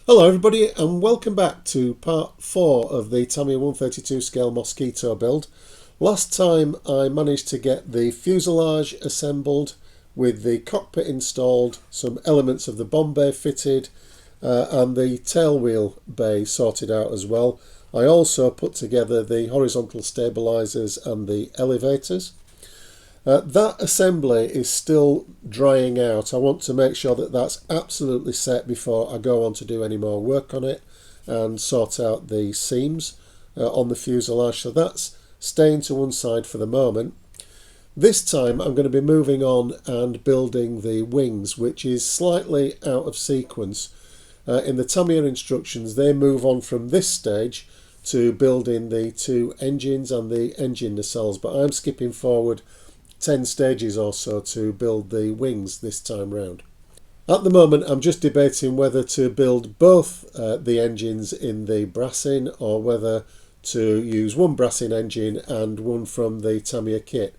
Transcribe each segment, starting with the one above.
Hello everybody and welcome back to part 4 of the Tamiya 132 scale Mosquito build. Last time I managed to get the fuselage assembled with the cockpit installed, some elements of the bomb bay fitted and the tail wheel bay sorted out as well. I also put together the horizontal stabilisers and the elevators. That assembly is still drying out. I want to make sure that that's absolutely set before I go on to do any more work on it and sort out the seams on the fuselage. So that's staying to one side for the moment. This time I'm going to be moving on and building the wings, which is slightly out of sequence. In the Tamir instructions they move on from this stage to building the two engines and the engine nacelles, but I'm skipping forward 10 stages or so to build the wings this time round. At the moment I'm just debating whether to build both the engines in the brassin or whether to use one brassin engine and one from the Tamiya kit,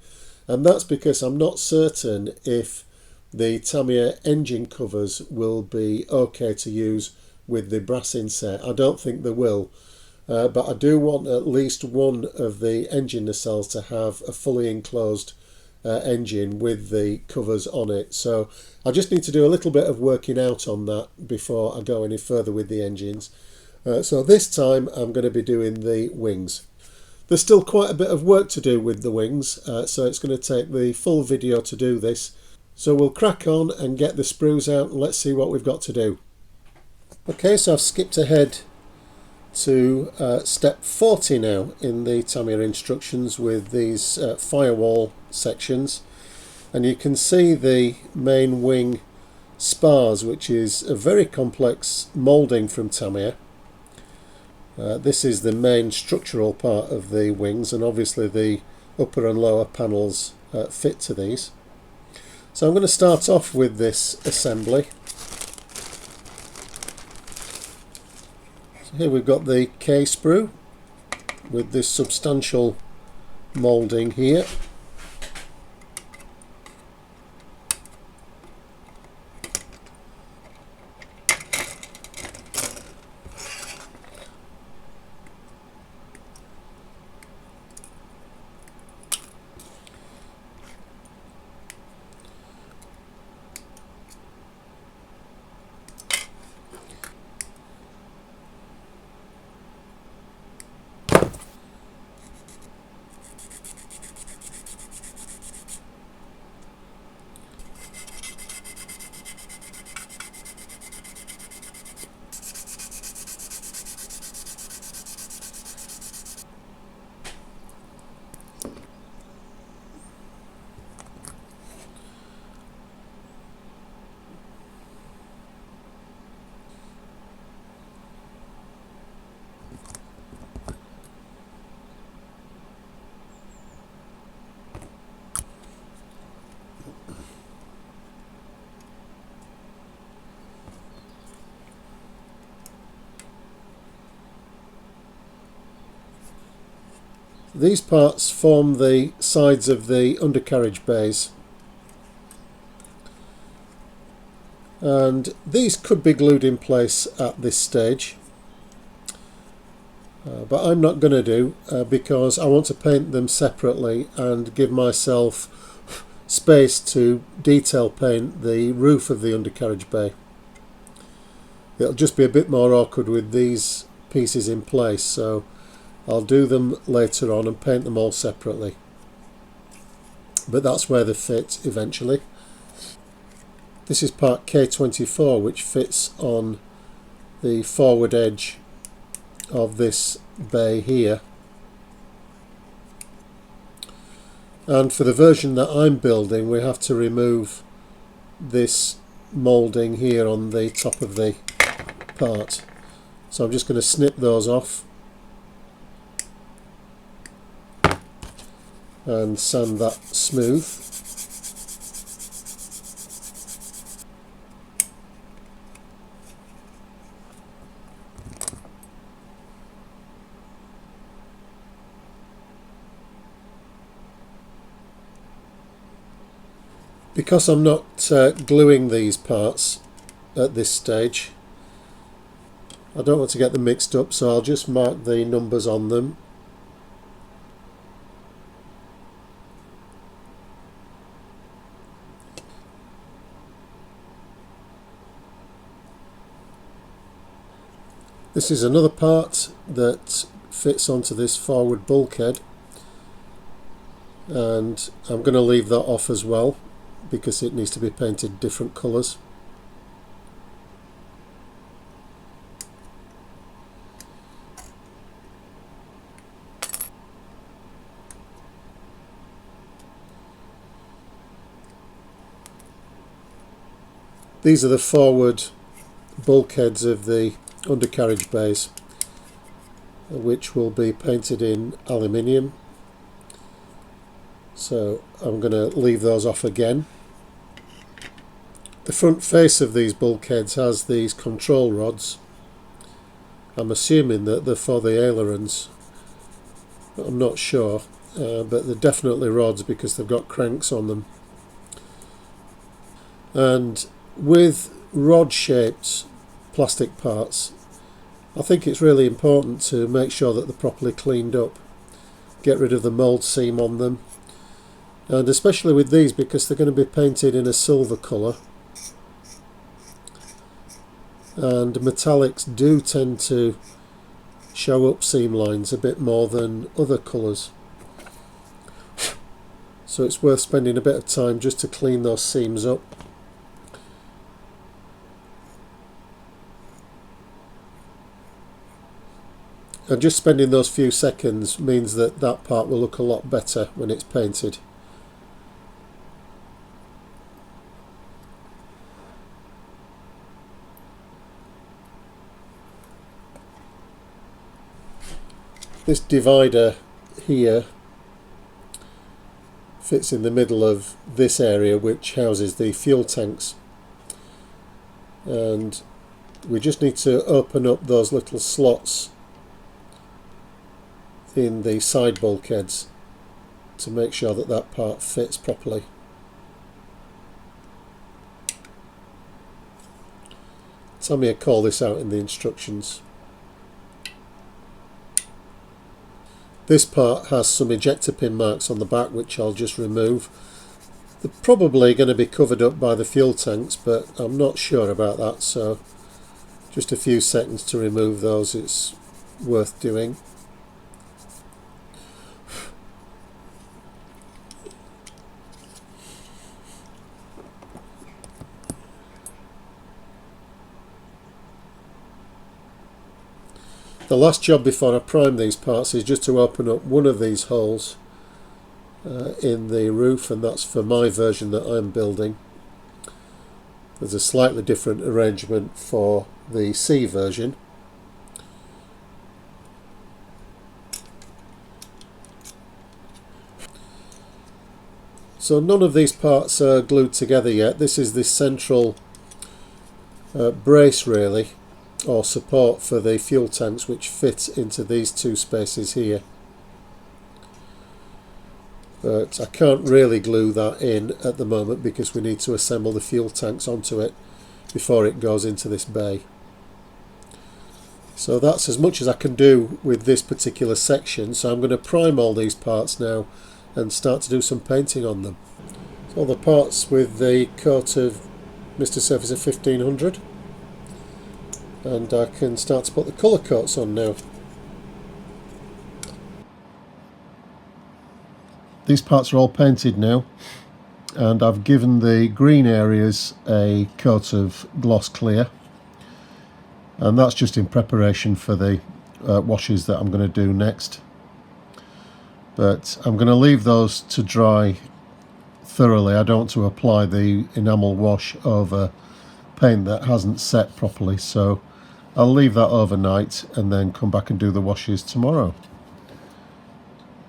and that's because I'm not certain if the Tamiya engine covers will be okay to use with the brassin set. I don't think they will, but I do want at least one of the engine nacelles to have a fully enclosed engine with the covers on it. So I just need to do a little bit of working out on that before I go any further with the engines. So this time I'm going to be doing the wings. There's still quite a bit of work to do with the wings, so it's going to take the full video to do this. So we'll crack on and get the sprues out and let's see what we've got to do. Okay, so I've skipped ahead to step 40 now in the Tamir instructions with these firewall sections, and you can see the main wing spars, which is a very complex moulding from Tamiya. This is the main structural part of the wings, and obviously the upper and lower panels fit to these. So I'm going to start off with this assembly. Here we've got the K sprue with this substantial moulding here. These parts form the sides of the undercarriage bays, and these could be glued in place at this stage, but I'm not going to do because I want to paint them separately and give myself space to detail paint the roof of the undercarriage bay. It'll just be a bit more awkward with these pieces in place, so I'll do them later on and paint them all separately, but that's where they fit eventually. This is part K24, which fits on the forward edge of this bay here, and for the version that I'm building we have to remove this moulding here on the top of the part, so I'm just going to snip those off and sand that smooth. Because I'm not gluing these parts at this stage, I don't want to get them mixed up, so I'll just mark the numbers on them. This is another part that fits onto this forward bulkhead, and I'm going to leave that off as well because it needs to be painted different colours. These are the forward bulkheads of the undercarriage bays, which will be painted in aluminium. So I'm going to leave those off again. The front face of these bulkheads has these control rods. I'm assuming that they're for the ailerons, but I'm not sure. But they're definitely rods because they've got cranks on them. And with rod-shaped plastic parts, I think it's really important to make sure that they're properly cleaned up. Get rid of the mould seam on them. And especially with these, because they're going to be painted in a silver colour. And metallics do tend to show up seam lines a bit more than other colours. So it's worth spending a bit of time just to clean those seams up. And just spending those few seconds means that that part will look a lot better when it's painted. This divider here fits in the middle of this area which houses the fuel tanks, and we just need to open up those little slots in the side bulkheads to make sure that that part fits properly. Tamiya call this out in the instructions. This part has some ejector pin marks on the back which I'll just remove. They're probably going to be covered up by the fuel tanks, but I'm not sure about that, so just a few seconds to remove those, it's worth doing. The last job before I prime these parts is just to open up one of these holes in the roof, and that's for my version that I'm building. There's a slightly different arrangement for the C version. So none of these parts are glued together yet. This is the central brace really, or support for the fuel tanks, which fit into these two spaces here. But I can't really glue that in at the moment because we need to assemble the fuel tanks onto it before it goes into this bay. So that's as much as I can do with this particular section, so I'm going to prime all these parts now and start to do some painting on them. So all the parts with the coat of Mr. Surfacer 1500, and I can start to put the colour coats on now. These parts are all painted now, and I've given the green areas a coat of gloss clear, and that's just in preparation for the washes that I'm going to do next. But I'm going to leave those to dry thoroughly. I don't want to apply the enamel wash over paint that hasn't set properly, so I'll leave that overnight and then come back and do the washes tomorrow.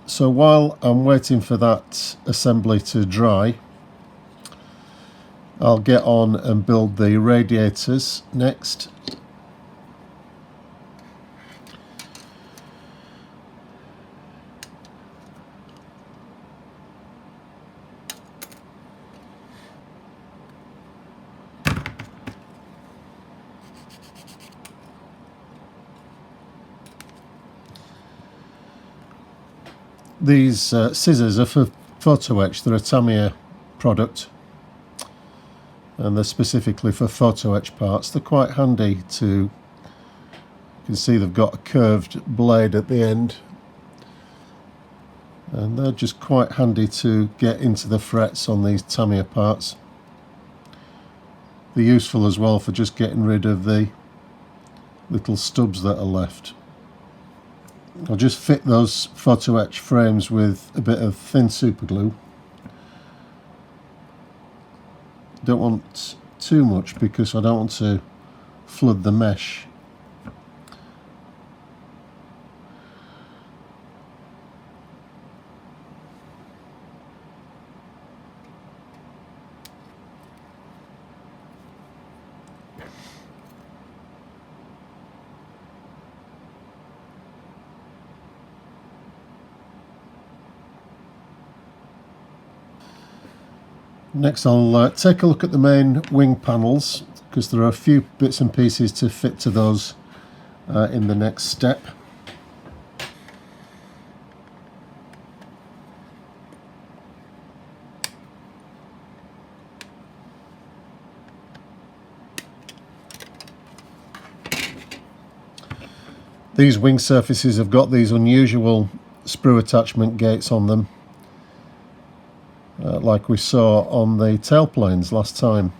So while I'm waiting for that assembly to dry, I'll get on and build the radiators next. These scissors are for photo etch. They're a Tamiya product, and they're specifically for photo etch parts. They're quite handy to, you can see they've got a curved blade at the end, and they're just quite handy to get into the frets on these Tamiya parts. They're useful as well for just getting rid of the little stubs that are left. I'll just fit those photo etch frames with a bit of thin super glue. Don't want too much because I don't want to flood the mesh. Next I'll take a look at the main wing panels, because there are a few bits and pieces to fit to those in the next step. These wing surfaces have got these unusual sprue attachment gates on them, like we saw on the tailplanes last time.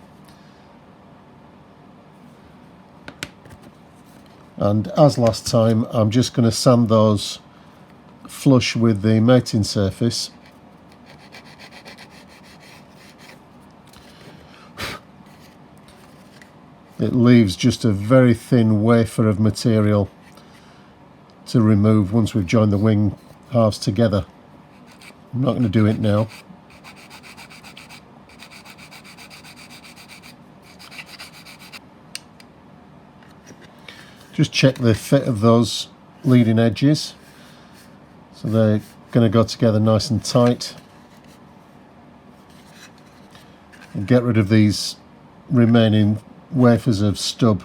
And as last time, I'm just going to sand those flush with the mating surface. It leaves just a very thin wafer of material to remove once we've joined the wing halves together. I'm not going to do it now. Just check the fit of those leading edges, so they're going to go together nice and tight, and get rid of these remaining wafers of stub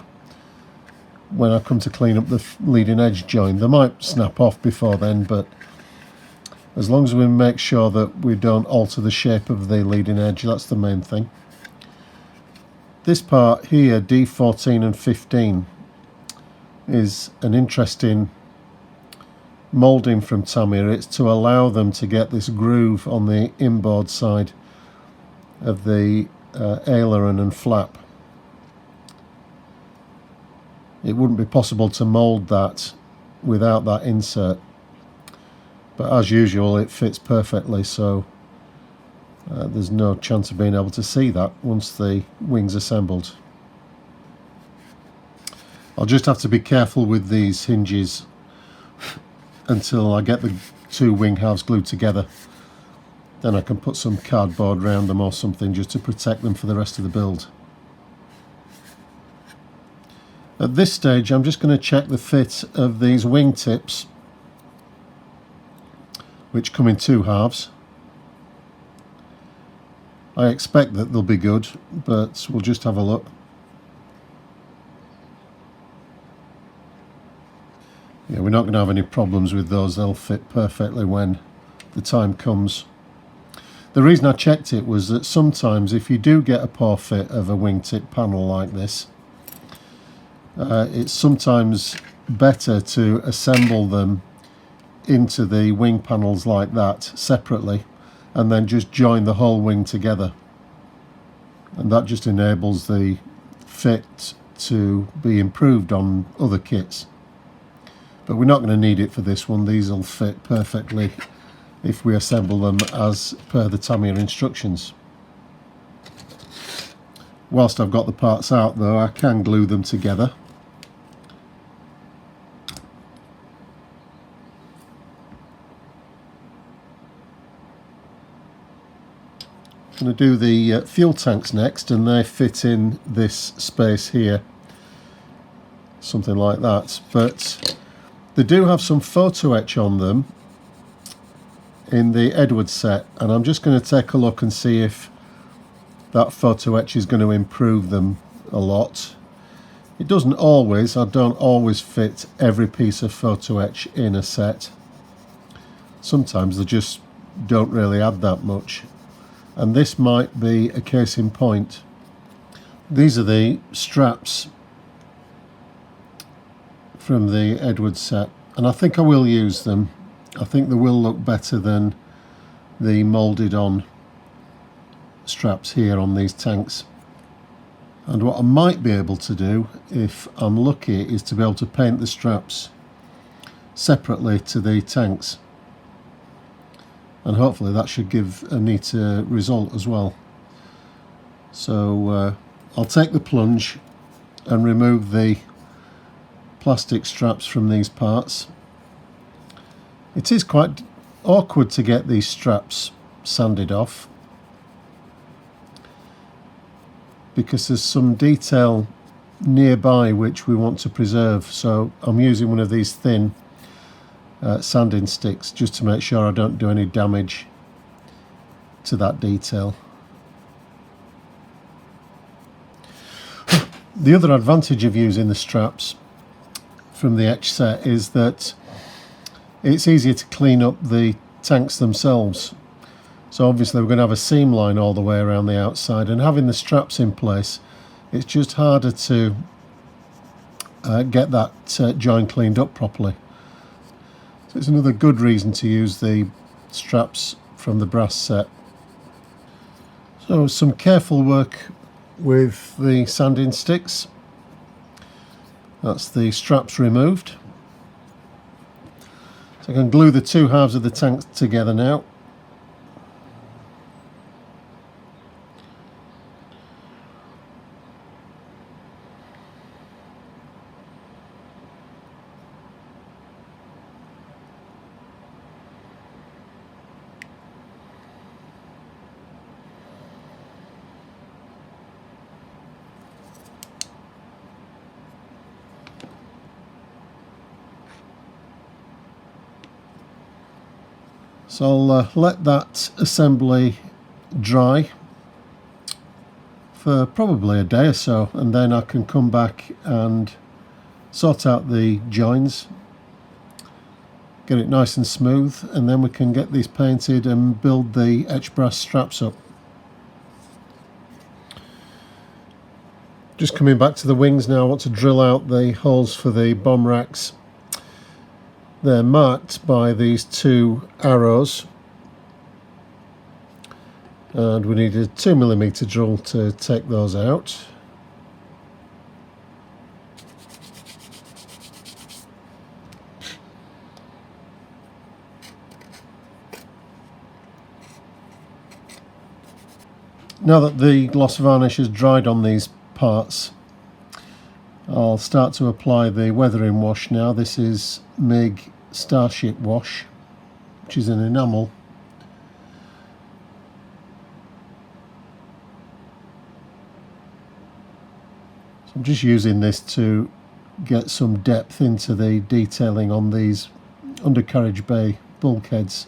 when I come to clean up the leading edge joint. They might snap off before then, but as long as we make sure that we don't alter the shape of the leading edge, that's the main thing. This part here, D14 and 15, is an interesting moulding from Tamir. It's to allow them to get this groove on the inboard side of the aileron and flap. It wouldn't be possible to mould that without that insert, but as usual it fits perfectly, so there's no chance of being able to see that once the wing's assembled. I'll just have to be careful with these hinges until I get the two wing halves glued together. Then I can put some cardboard around them or something just to protect them for the rest of the build. At this stage I'm just going to check the fit of these wingtips, which come in two halves. I expect that they'll be good, but we'll just have a look. Yeah, we're not going to have any problems with those. They'll fit perfectly when the time comes. The reason I checked it was that sometimes if you do get a poor fit of a wingtip panel like this, it's sometimes better to assemble them into the wing panels like that separately and then just join the whole wing together, and that just enables the fit to be improved on other kits. But we're not going to need it for this one. These will fit perfectly if we assemble them as per the Tamir instructions. Whilst I've got the parts out though, I can glue them together. I'm going to do the fuel tanks next, and they fit in this space here, something like that. But they do have some photo etch on them in the Edwards set, and I'm just going to take a look and see if that photo etch is going to improve them a lot. It doesn't always. I don't always fit every piece of photo etch in a set, sometimes they just don't really add that much, and this might be a case in point. These are the straps from the Edwards set, and I think I will use them. I think they will look better than the moulded on straps here on these tanks. And what I might be able to do, if I'm lucky, is to be able to paint the straps separately to the tanks, and hopefully that should give a neater result as well. So I'll take the plunge and remove the plastic straps from these parts. It is quite awkward to get these straps sanded off because there's some detail nearby which we want to preserve, so I'm using one of these thin sanding sticks just to make sure I don't do any damage to that detail. The other advantage of using the straps from the etch set is that it's easier to clean up the tanks themselves. So obviously we're going to have a seam line all the way around the outside, and having the straps in place, it's just harder to get that join cleaned up properly. So it's another good reason to use the straps from the brass set. So some careful work with the sanding sticks. That's the straps removed. So I can glue the two halves of the tank together now. So I'll let that assembly dry for probably a day or so, and then I can come back and sort out the joins, get it nice and smooth, and then we can get these painted and build the etched brass straps up. Just coming back to the wings now, I want to drill out the holes for the bomb racks. They're marked by these two arrows, and we need a 2mm drill to take those out. Now that the gloss varnish has dried on these parts, I'll start to apply the weathering wash now. This is MIG Starship Wash, which is an enamel. So I'm just using this to get some depth into the detailing on these undercarriage bay bulkheads.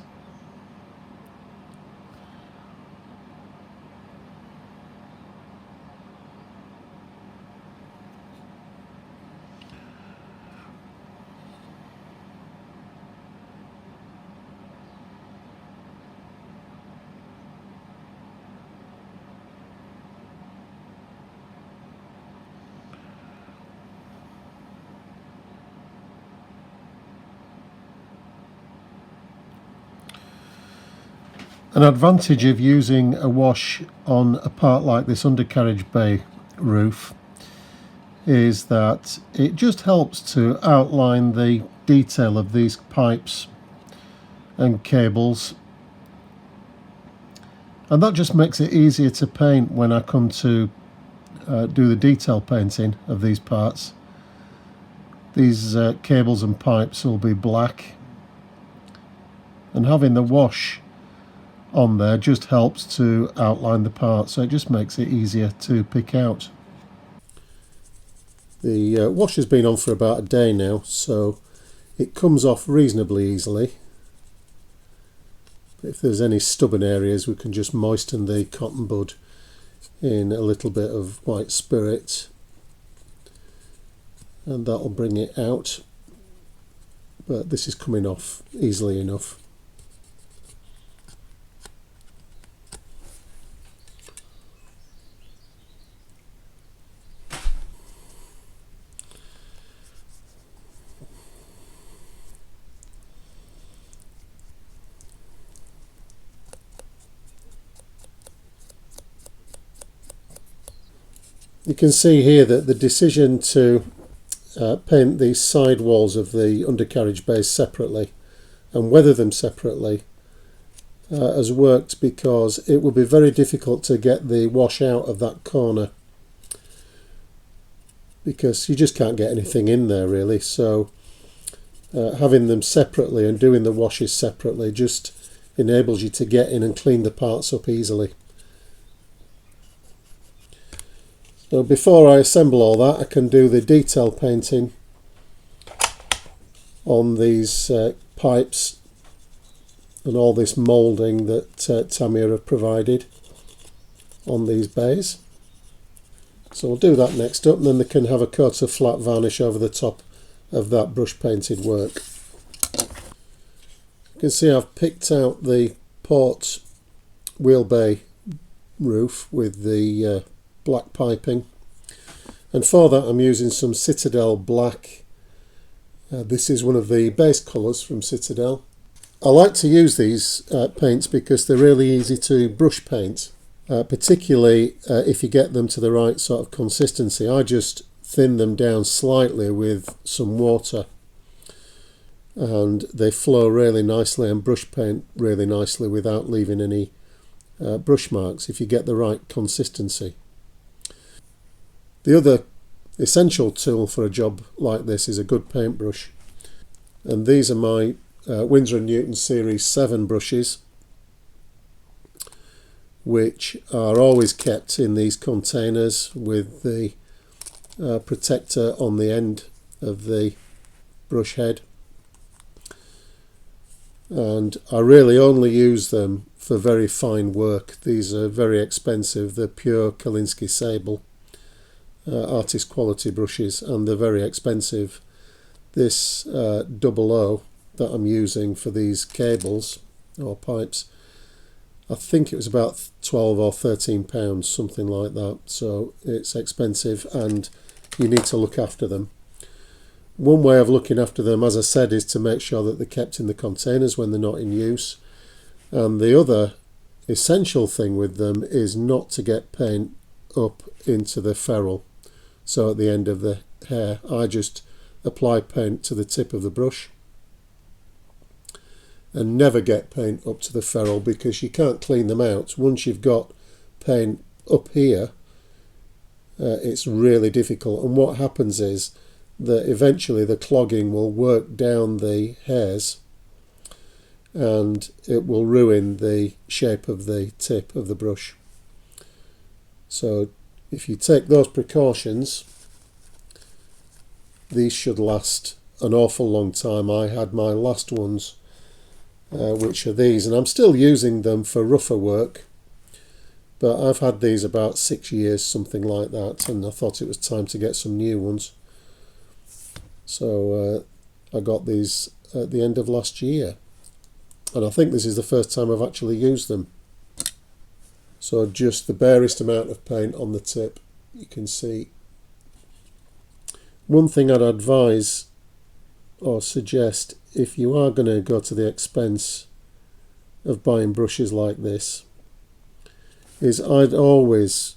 An advantage of using a wash on a part like this undercarriage bay roof is that it just helps to outline the detail of these pipes and cables, and that just makes it easier to paint when I come to do the detail painting of these parts. These cables and pipes will be black, and having the wash on there just helps to outline the part, so it just makes it easier to pick out. The wash has been on for about a day now, so it comes off reasonably easily. If there's any stubborn areas, we can just moisten the cotton bud in a little bit of white spirit, and that'll bring it out, but this is coming off easily enough. You can see here that the decision to paint the side walls of the undercarriage bays separately and weather them separately has worked, because it would be very difficult to get the wash out of that corner, because you just can't get anything in there really. So having them separately and doing the washes separately just enables you to get in and clean the parts up easily. So before I assemble all that, I can do the detail painting on these pipes and all this moulding that Tamir have provided on these bays. So we'll do that next up, and then they can have a coat of flat varnish over the top of that brush painted work. You can see I've picked out the port wheel bay roof with the black piping, and for that I'm using some Citadel black. This is one of the base colours from Citadel. I like to use these paints because they're really easy to brush paint, particularly if you get them to the right sort of consistency. I just thin them down slightly with some water and they flow really nicely and brush paint really nicely without leaving any brush marks if you get the right consistency. The other essential tool for a job like this is a good paintbrush, and these are my Winsor & Newton Series 7 brushes, which are always kept in these containers with the protector on the end of the brush head, and I really only use them for very fine work. These are very expensive. They're pure Kolinsky Sable artist quality brushes, and they're very expensive. This 00 that I'm using for these cables or pipes, I think it was about 12 or 13 pounds, something like that. So it's expensive and you need to look after them. One way of looking after them, as I said, is to make sure that they're kept in the containers when they're not in use, and the other essential thing with them is not to get paint up into the ferrule. So at the end of the hair I just apply paint to the tip of the brush and never get paint up to the ferrule, because you can't clean them out. Once you've got paint up here, it's really difficult, and what happens is that eventually the clogging will work down the hairs and it will ruin the shape of the tip of the brush. So if you take those precautions, these should last an awful long time. I had my last ones which are these, and I'm still using them for rougher work, but I've had these about 6 years, something like that, and I thought it was time to get some new ones. So I got these at the end of last year, and I think this is the first time I've actually used them. So just the barest amount of paint on the tip, you can see. One thing I'd advise or suggest, if you are going to go to the expense of buying brushes like this, is I'd always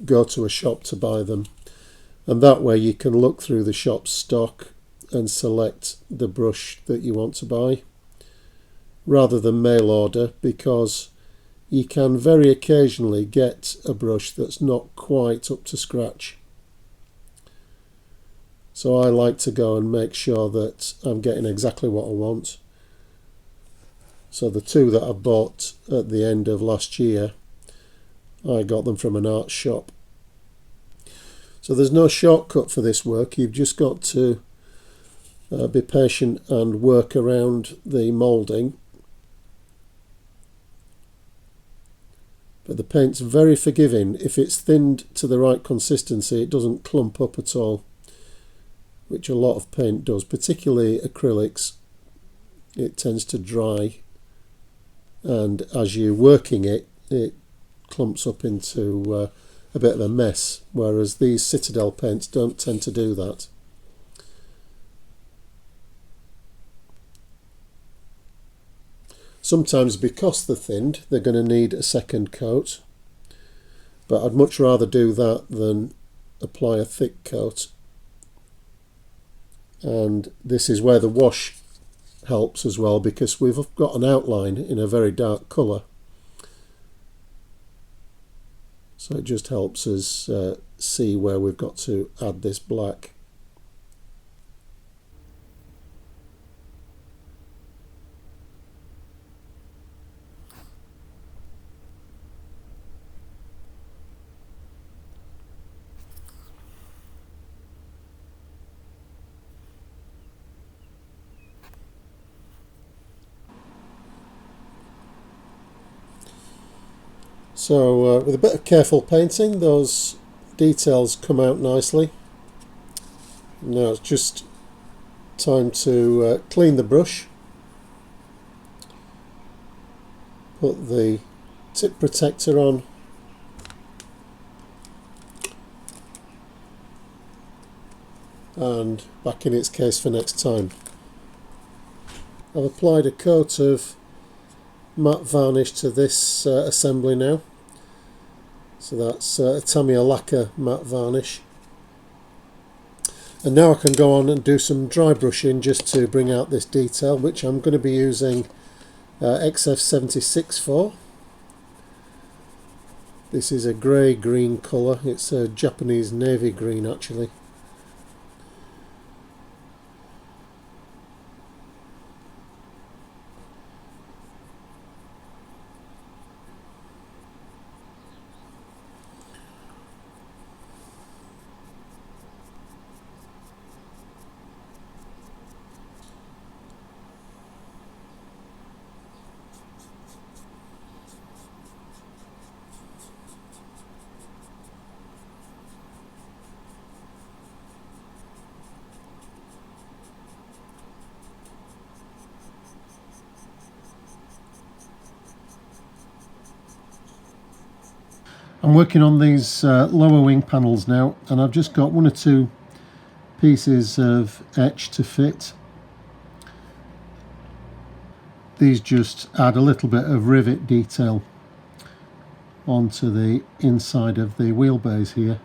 go to a shop to buy them, and that way you can look through the shop's stock and select the brush that you want to buy rather than mail order, because you can very occasionally get a brush that's not quite up to scratch. So I like to go and make sure that I'm getting exactly what I want. So the two that I bought at the end of last year, I got them from an art shop. So there's no shortcut for this work. You've just got to be patient and work around the moulding. But the paint's very forgiving. If it's thinned to the right consistency, it doesn't clump up at all, which a lot of paint does, particularly acrylics. It tends to dry, and as you're working it, it clumps up into a bit of a mess, whereas these Citadel paints don't tend to do that. Sometimes because they're thinned, they're going to need a second coat, but I'd much rather do that than apply a thick coat. And this is where the wash helps as well, because we've got an outline in a very dark colour, so it just helps us see where we've got to add this black. So with a bit of careful painting, those details come out nicely. Now it's just time to clean the brush, put the tip protector on, and back in its case for next time. I've applied a coat of matte varnish to this assembly now. So that's a Tamiya lacquer matte varnish. And now I can go on and do some dry brushing just to bring out this detail, which I'm going to be using XF76 for. This is a grey-green colour. It's a Japanese navy green actually. I'm working on these lower wing panels now, and I've just got one or two pieces of etch to fit. These just add a little bit of rivet detail onto the inside of the wheelbase here.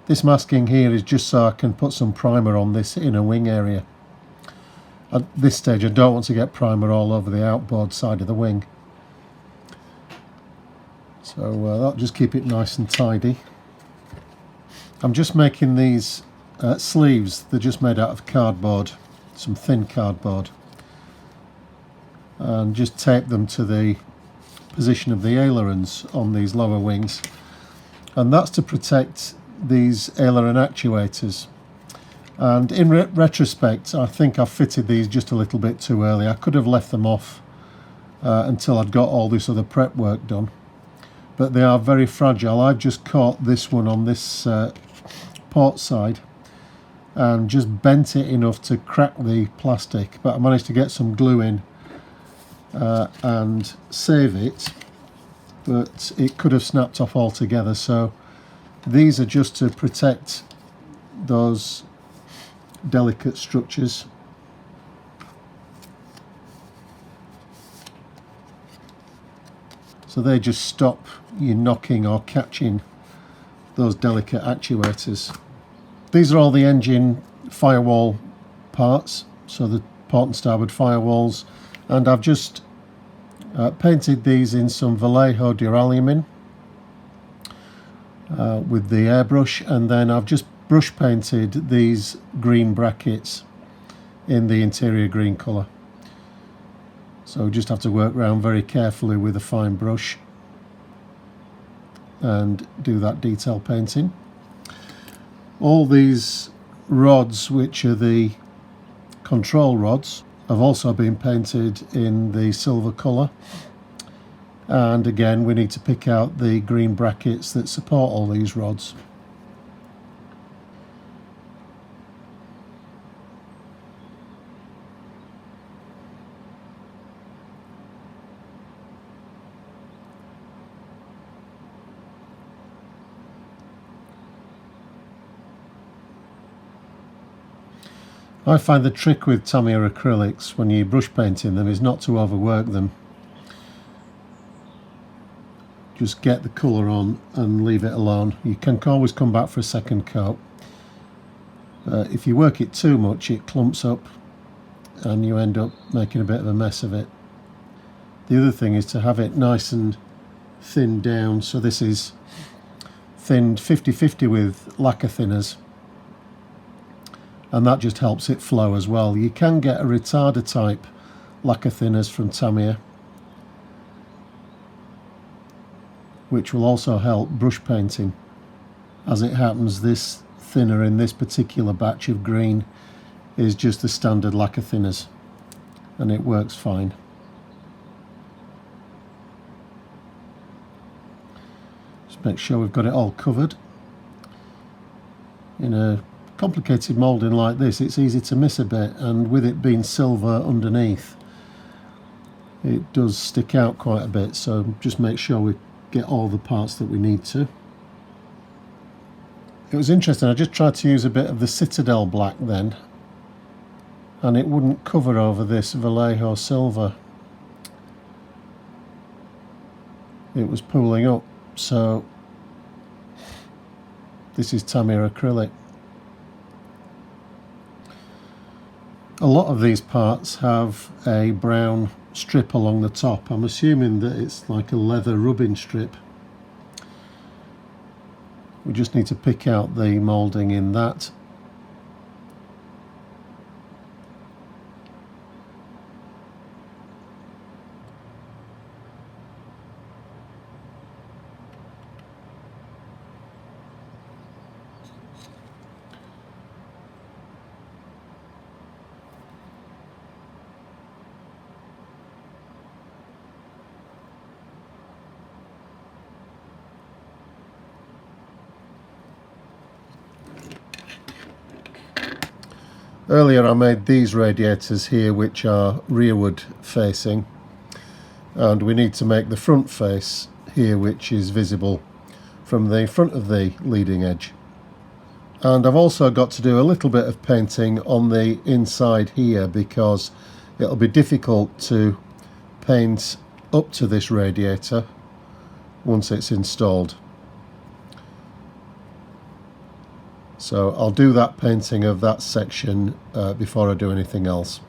This masking here is just so I can put some primer on this inner wing area. At this stage I don't want to get primer all over the outboard side of the wing. So that'll just keep it nice and tidy. I'm just making these sleeves. They're just made out of cardboard, some thin cardboard. And just tape them to the position of the ailerons on these lower wings. And that's to protect these Aileron Actuators, and in retrospect I think I fitted these just a little bit too early. I could have left them off until I'd got all this other prep work done, but they are very fragile. I've just caught this one on this port side and just bent it enough to crack the plastic, but I managed to get some glue in and save it, but it could have snapped off altogether. So these are just to protect those delicate structures. So they just stop you knocking or catching those delicate actuators. These are all the engine firewall parts, so the port and starboard firewalls, and I've just painted these in some Vallejo duralumin with the airbrush, and then I've just brush painted these green brackets in the interior green colour. So we just have to work around very carefully with a fine brush and do that detail painting. All these rods, which are the control rods, have also been painted in the silver colour, and again we need to pick out the green brackets that support all these rods. I find the trick with Tamir acrylics when you're brush painting them is not to overwork them. Just get the colour on and leave it alone. You can always come back for a second coat. If you work it too much, it clumps up and you end up making a bit of a mess of it. The other thing is to have it nice and thinned down. So this is thinned 50-50 with lacquer thinners, and that just helps it flow as well. You can get a retarder type lacquer thinners from Tamiya, which will also help brush painting. As it happens, this thinner in this particular batch of green is just the standard lacquer thinners, and it works fine. Just make sure we've got it all covered. In a complicated moulding like this, it's easy to miss a bit, and with it being silver underneath, it does stick out quite a bit, so just make sure we get all the parts that we need to. It was interesting, I just tried to use a bit of the Citadel black then, and it wouldn't cover over this Vallejo silver. It was pooling up, so this is Tamir acrylic. A lot of these parts have a brown strip along the top. I'm assuming that it's like a leather rubbing strip. We just need to pick out the moulding in that. Earlier I made these radiators here, which are rearward facing, and we need to make the front face here, which is visible from the front of the leading edge. And I've also got to do a little bit of painting on the inside here, because it'll be difficult to paint up to this radiator once it's installed. So I'll do that painting of that section before I do anything else.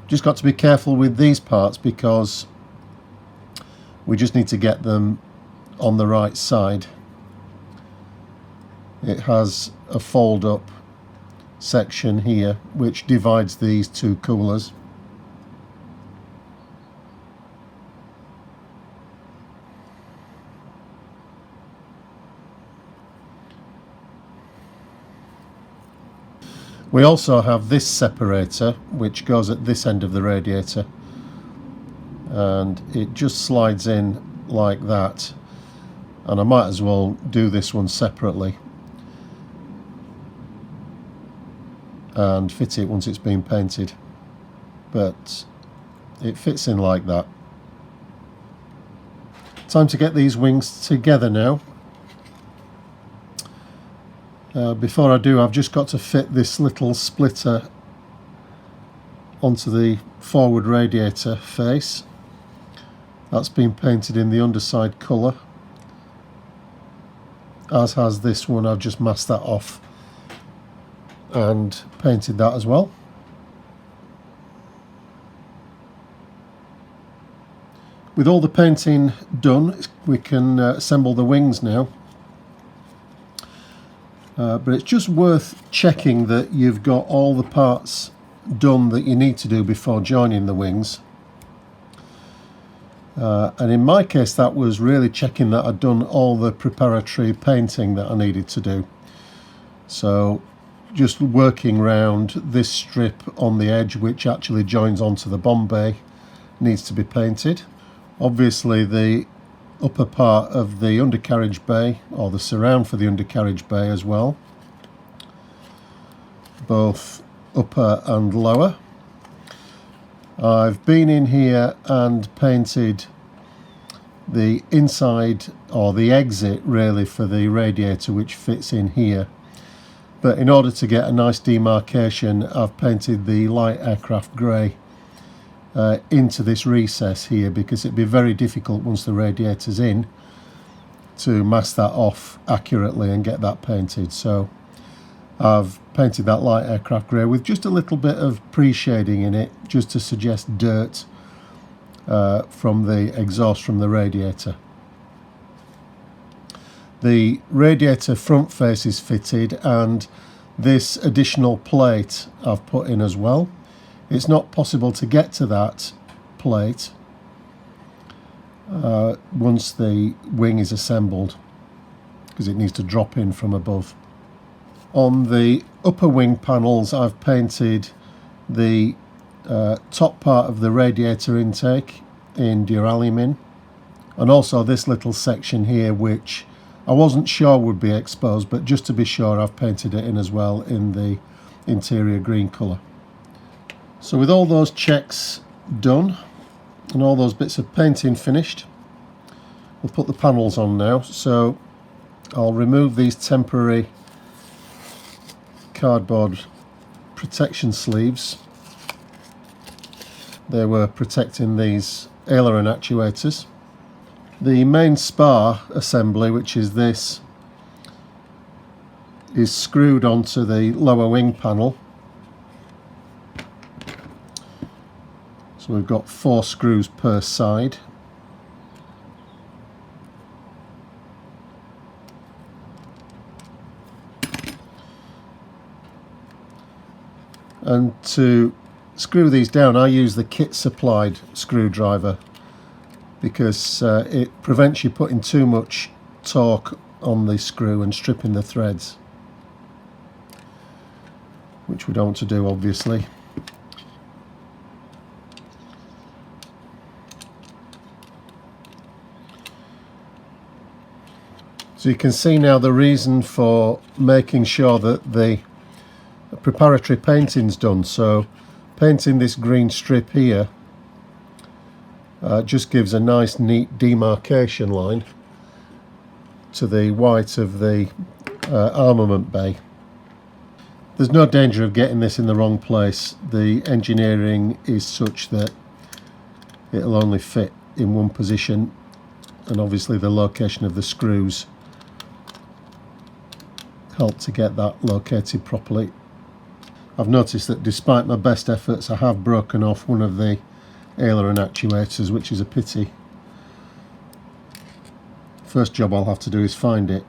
Just got to be careful with these parts, because we just need to get them on the right side. It has a fold up section here which divides these two coolers. We also have this separator which goes at this end of the radiator, and it just slides in like that, and I might as well do this one separately and fit it once it's been painted, but it fits in like that. Time to get these wings together now. Before I do, I've just got to fit this little splitter onto the forward radiator face. That's been painted in the underside colour, as has this one. I've just masked that off and painted that as well. With all the painting done, we can assemble the wings now. But it's just worth checking that you've got all the parts done that you need to do before joining the wings. And in my case, that was really checking that I'd done all the preparatory painting that I needed to do. So just working round this strip on the edge, which actually joins onto the bomb bay, needs to be painted. Obviously the upper part of the undercarriage bay, or the surround for the undercarriage bay as well, both upper and lower. I've been in here and painted the inside, or the exit really, for the radiator, which fits in here. But in order to get a nice demarcation, I've painted the light aircraft grey into this recess here, because it'd be very difficult once the radiator's in to mask that off accurately and get that painted. So I've painted that light aircraft grey with just a little bit of pre-shading in it, just to suggest dirt from the exhaust from the radiator. The radiator front face is fitted, and this additional plate I've put in as well. It's not possible to get to that plate once the wing is assembled, because it needs to drop in from above. On the upper wing panels, I've painted the top part of the radiator intake in duralumin, and also this little section here, which I wasn't sure would be exposed, but just to be sure, I've painted it in as well in the interior green colour. So with all those checks done and all those bits of painting finished, we'll put the panels on now. So I'll remove these temporary cardboard protection sleeves. They were protecting these Aileron actuators. The main spar assembly, which is this, is screwed onto the lower wing panel. So we've got 4 screws per side. And to screw these down, I use the kit supplied screwdriver, because it prevents you putting too much torque on the screw and stripping the threads, which we don't want to do, obviously. So you can see now the reason for making sure that the preparatory painting's done. So painting this green strip here just gives a nice neat demarcation line to the white of the armament bay. There's no danger of getting this in the wrong place. The engineering is such that it'll only fit in one position, and obviously the location of the screws help to get that located properly. I've noticed that despite my best efforts, I have broken off one of the Aileron actuators, which is a pity. First job I'll have to do is find it.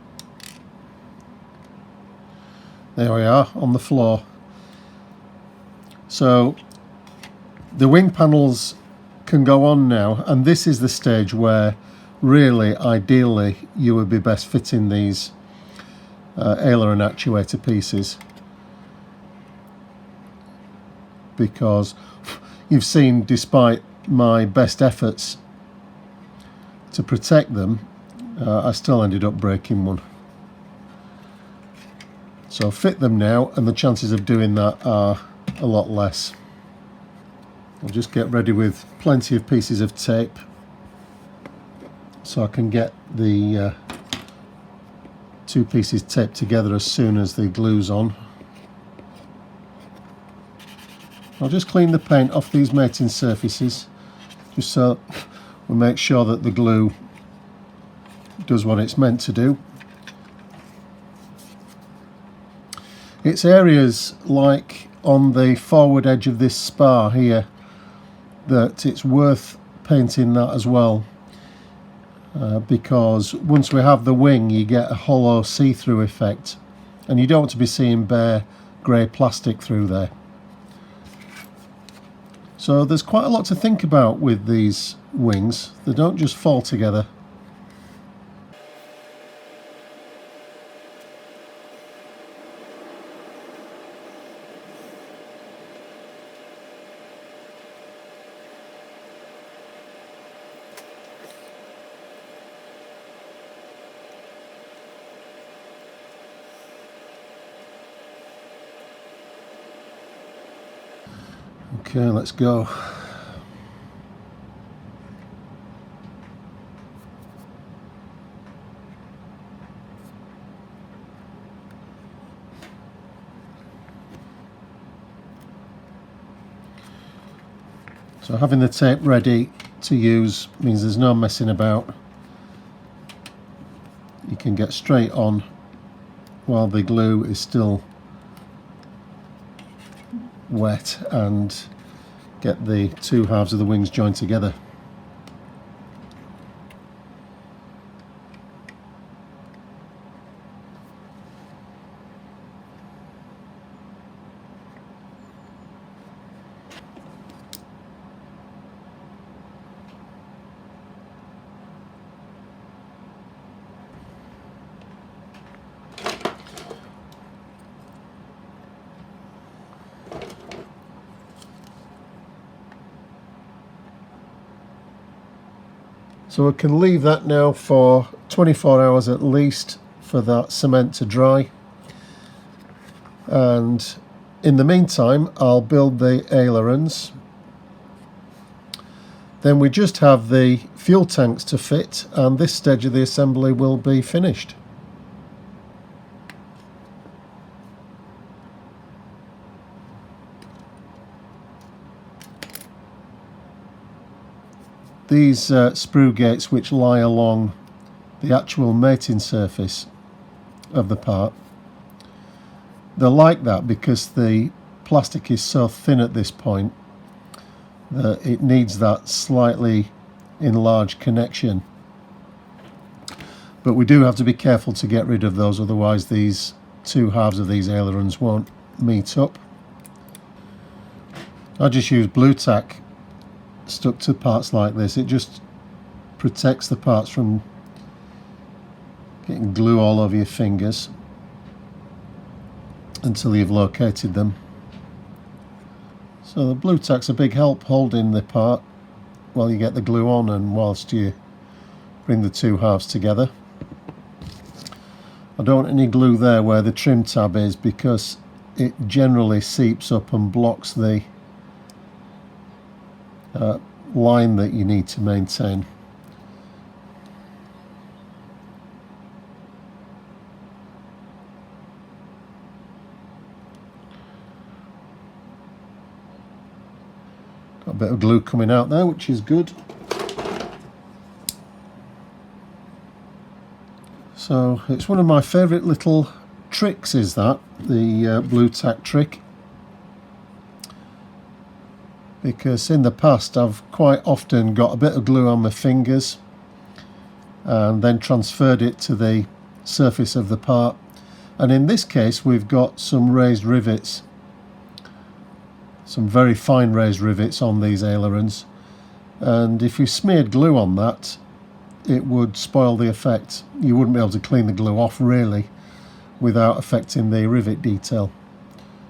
There we are, on the floor. So the wing panels can go on now, and this is the stage where really, ideally, you would be best fitting these Aileron actuator pieces, because you've seen, despite my best efforts to protect them, I still ended up breaking one. So fit them now, and the chances of doing that are a lot less. I'll just get ready with plenty of pieces of tape so I can get the 2 pieces taped together as soon as the glue's on. I'll just clean the paint off these mating surfaces, just so we make sure that the glue does what it's meant to do. It's areas like on the forward edge of this spar here that it's worth painting that as well, because once we have the wing you get a hollow see-through effect, and you don't want to be seeing bare grey plastic through there. So there's quite a lot to think about with these wings. They don't just fall together. Okay, let's go. So having the tape ready to use means there's no messing about. You can get straight on while the glue is still wet and get the two halves of the wings joined together. So we can leave that now for 24 hours at least for that cement to dry, and in the meantime I'll build the ailerons. Then we just have the fuel tanks to fit and this stage of the assembly will be finished. These sprue gates which lie along the actual mating surface of the part, they're like that because the plastic is so thin at this point that it needs that slightly enlarged connection. But we do have to be careful to get rid of those, otherwise these two halves of these ailerons won't meet up. I just use blue tack stuck to parts like this. It just protects the parts from getting glue all over your fingers until you've located them. So the blue tack's a big help holding the part while you get the glue on and whilst you bring the two halves together. I don't want any glue there where the trim tab is because it generally seeps up and blocks the line that you need to maintain. Got a bit of glue coming out there, which is good. So it's one of my favourite little tricks, is that the blue tack trick, because in the past I've quite often got a bit of glue on my fingers and then transferred it to the surface of the part, and in this case we've got some raised rivets, some very fine raised rivets on these ailerons, and if you smeared glue on that it would spoil the effect. You wouldn't be able to clean the glue off really without affecting the rivet detail.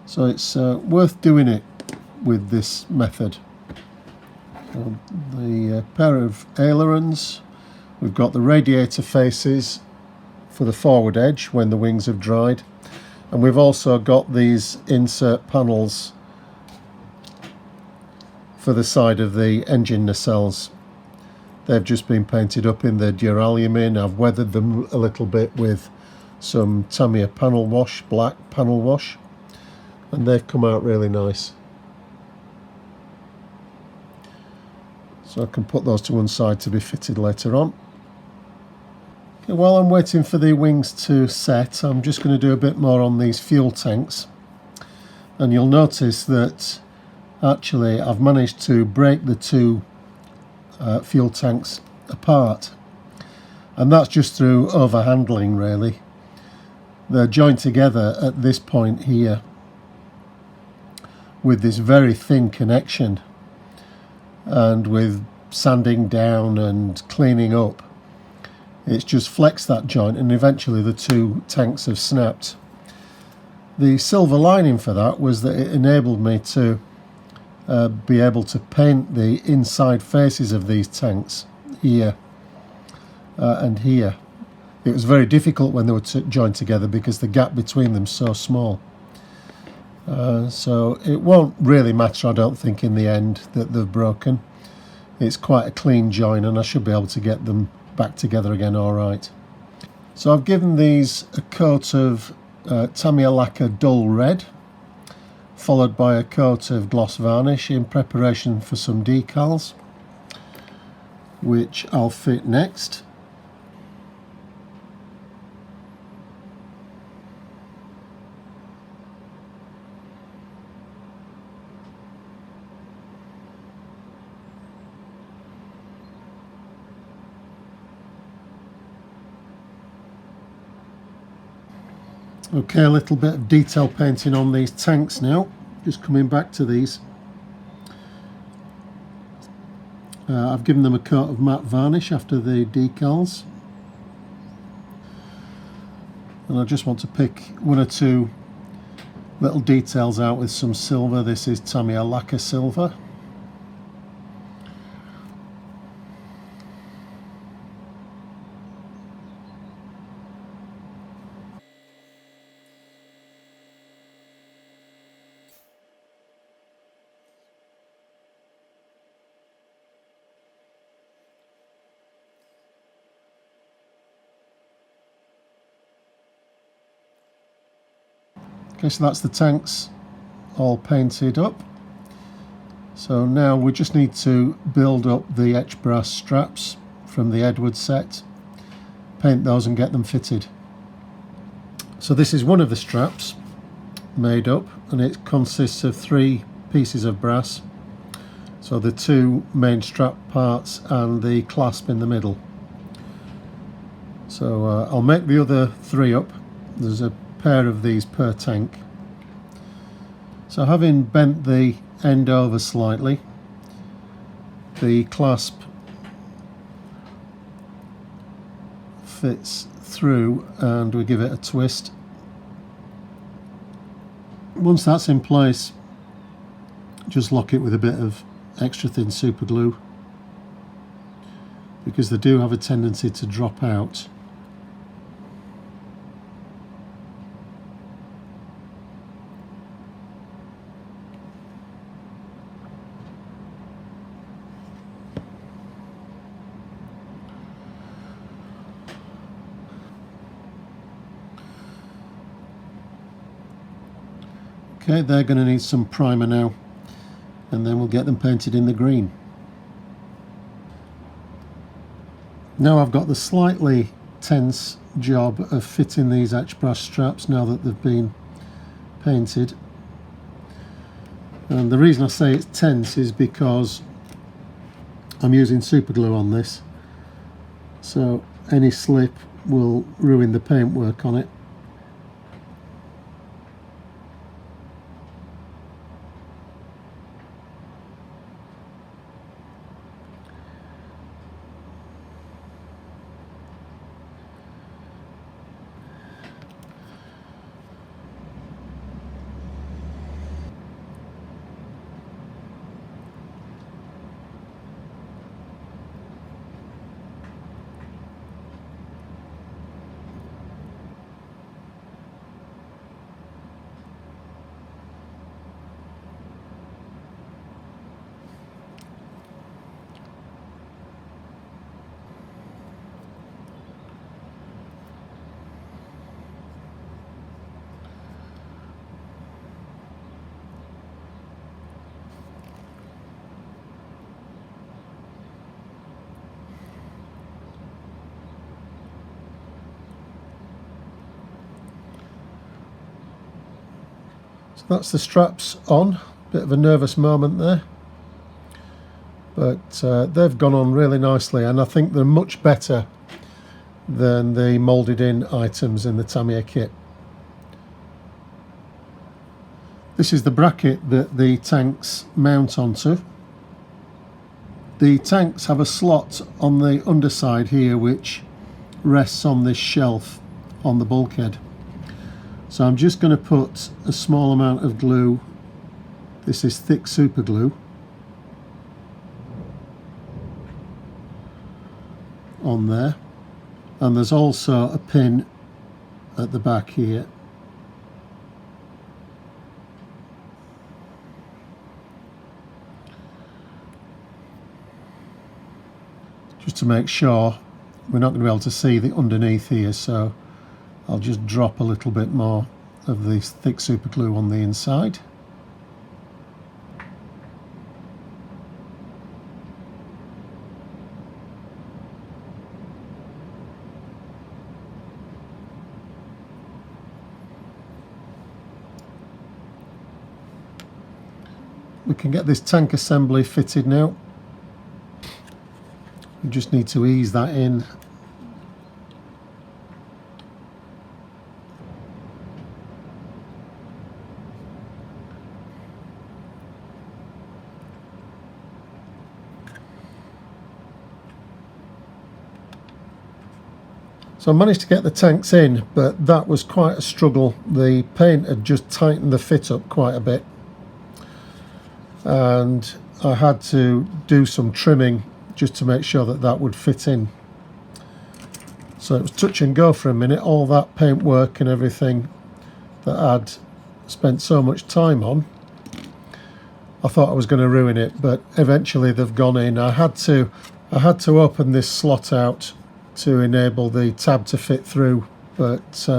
So it's worth doing it with this method. So the pair of ailerons, we've got the radiator faces for the forward edge when the wings have dried, and we've also got these insert panels for the side of the engine nacelles. They've just been painted up in the duralumin. I've weathered them a little bit with some Tamiya panel wash, black panel wash, and they've come out really nice. So I can put those to one side to be fitted later on. Okay, while I'm waiting for the wings to set, I'm just going to do a bit more on these fuel tanks. And you'll notice that actually I've managed to break the two fuel tanks apart, and that's just through overhandling really. They're joined together at this point here with this very thin connection, and with sanding down and cleaning up, it's just flexed that joint, and eventually the two tanks have snapped. The silver lining for that was that it enabled me to be able to paint the inside faces of these tanks here and here. It was very difficult when they were joined together because the gap between them is so small. So it won't really matter, I don't think, in the end that they've broken. It's quite a clean join, and I should be able to get them back together again all right. So I've given these a coat of Tamiya lacquer dull red, followed by a coat of gloss varnish in preparation for some decals, which I'll fit next. Okay, a little bit of detail painting on these tanks now. Just coming back to these. I've given them a coat of matte varnish after the decals. And I just want to pick one or two little details out with some silver. This is Tamiya lacquer silver. Okay, so that's the tanks all painted up. So now we just need to build up the etched brass straps from the Edward set, paint those and get them fitted. So this is one of the straps made up, and it consists of 3 pieces of brass. So the 2 main strap parts and the clasp in the middle. So I'll make the other 3 up. There's a pair of these per tank. So having bent the end over slightly, the clasp fits through and we give it a twist. Once that's in place, just lock it with a bit of extra thin super glue, because they do have a tendency to drop out. Okay, they're going to need some primer now, and then we'll get them painted in the green. Now I've got the slightly tense job of fitting these etched brass straps now that they've been painted. And the reason I say it's tense is because I'm using super glue on this, so any slip will ruin the paintwork on it. So that's the straps on. Bit of a nervous moment there. but they've gone on really nicely, and I think they're much better than the moulded in items in the Tamiya kit. This is the bracket that the tanks mount onto. The tanks have a slot on the underside here which rests on this shelf on the bulkhead. So I'm just going to put a small amount of glue. This is thick super glue on there, and there's also a pin at the back here. Just to make sure we're not going to be able to see the underneath here, so I'll just drop a little bit more of this thick super glue on the inside. We can get this tank assembly fitted now. We just need to ease that in. So I managed to get the tanks in, but that was quite a struggle. The paint had just tightened the fit up quite a bit, and I had to do some trimming just to make sure that that would fit in. So it was touch and go for a minute, all that paint work and everything that I'd spent so much time on. I thought I was going to ruin it, but eventually they've gone in. I had to open this slot out to enable the tab to fit through, but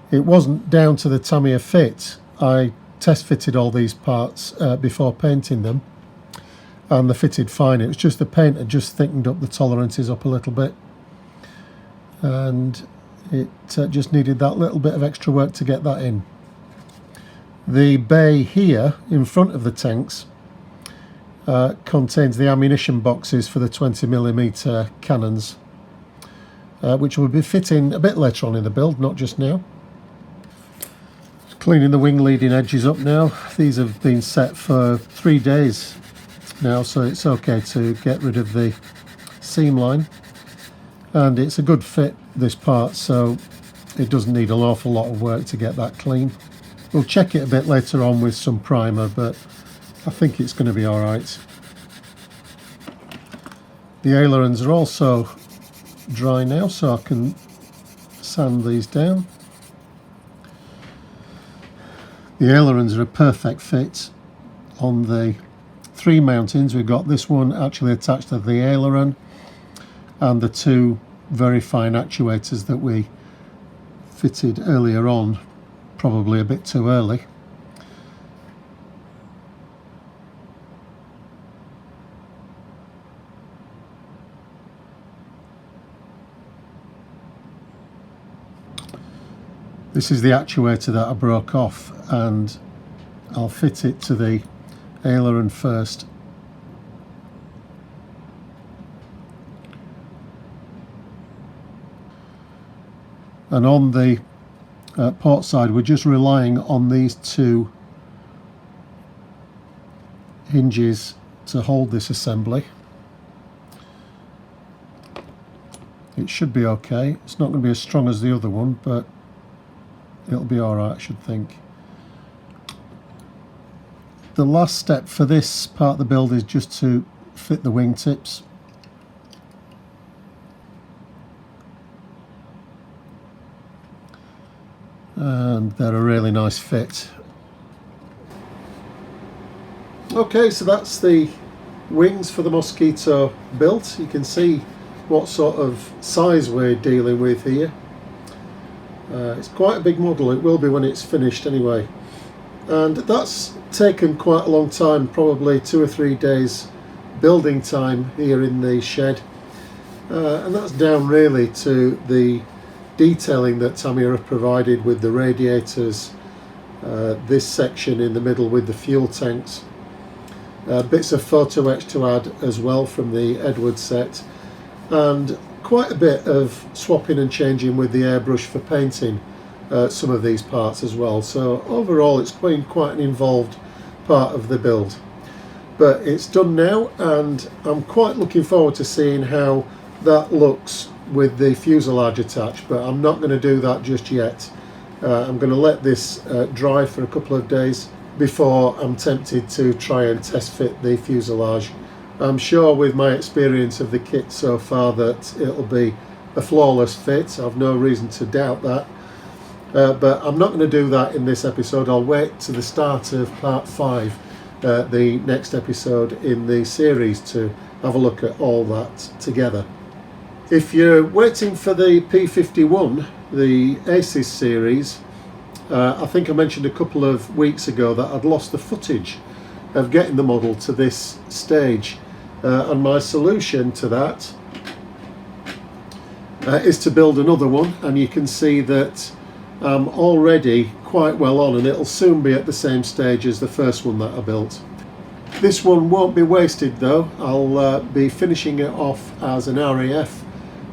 it wasn't down to the Tamiya fit. I test fitted all these parts before painting them, and they fitted fine. It was just the paint had just thickened up the tolerances up a little bit, and it just needed that little bit of extra work to get that in. The bay here in front of the tanks contains the ammunition boxes for the 20mm cannons, which will be fitting a bit later on in the build, not just now. Cleaning the wing leading edges up now. These have been set for 3 days now, so it's okay to get rid of the seam line, and it's a good fit, this part, so it doesn't need an awful lot of work to get that clean. We'll check it a bit later on with some primer, but I think it's going to be alright. The ailerons are also dry now, so I can sand these down. The ailerons are a perfect fit on the 3 mountings. We've got this one actually attached to the aileron, and the 2 very fine actuators that we fitted earlier on, probably a bit too early. This is the actuator that I broke off, and I'll fit it to the aileron first. And on the port side, we're just relying on these 2 hinges to hold this assembly. It should be okay. It's not going to be as strong as the other one, but it'll be alright, I should think. The last step for this part of the build is just to fit the wingtips. And they're a really nice fit. Okay, so that's the wings for the Mosquito built. You can see what sort of size we're dealing with here. It's quite a big model. It will be when it's finished anyway. And that's taken quite a long time, probably 2 or 3 days building time here in the shed. And that's down really to the detailing that Tamir have provided with the radiators, this section in the middle with the fuel tanks, bits of photo etch to add as well from the Edward set, and quite a bit of swapping and changing with the airbrush for painting some of these parts as well. So overall it's been quite an involved part of the build, but it's done now, and I'm quite looking forward to seeing how that looks with the fuselage attached, but I'm not going to do that just yet. I'm going to let this dry for a couple of days before I'm tempted to try and test fit the fuselage. I'm sure with my experience of the kit so far that it'll be a flawless fit. I've no reason to doubt that, but I'm not going to do that in this episode. I'll wait to the start of part 5, the next episode in the series, to have a look at all that together. If you're waiting for the P51, the Aces series, I think I mentioned a couple of weeks ago that I'd lost the footage of getting the model to this stage, and my solution to that is to build another one, and you can see that I'm already quite well on, and it'll soon be at the same stage as the first one that I built. This one won't be wasted though. I'll be finishing it off as an RAF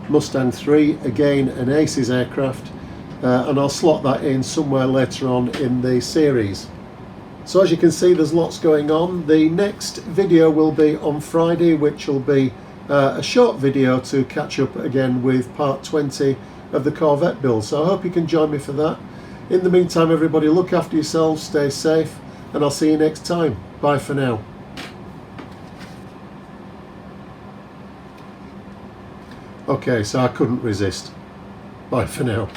Mustang 3, again an Aces aircraft, and I'll slot that in somewhere later on in the series. So as you can see, there's lots going on. The next video will be on Friday, which will be a short video to catch up again with part 20 of the Corvette build. So I hope you can join me for that. In the meantime, everybody, look after yourselves, stay safe, and I'll see you next time. Bye for now. Okay, so I couldn't resist. Bye for now.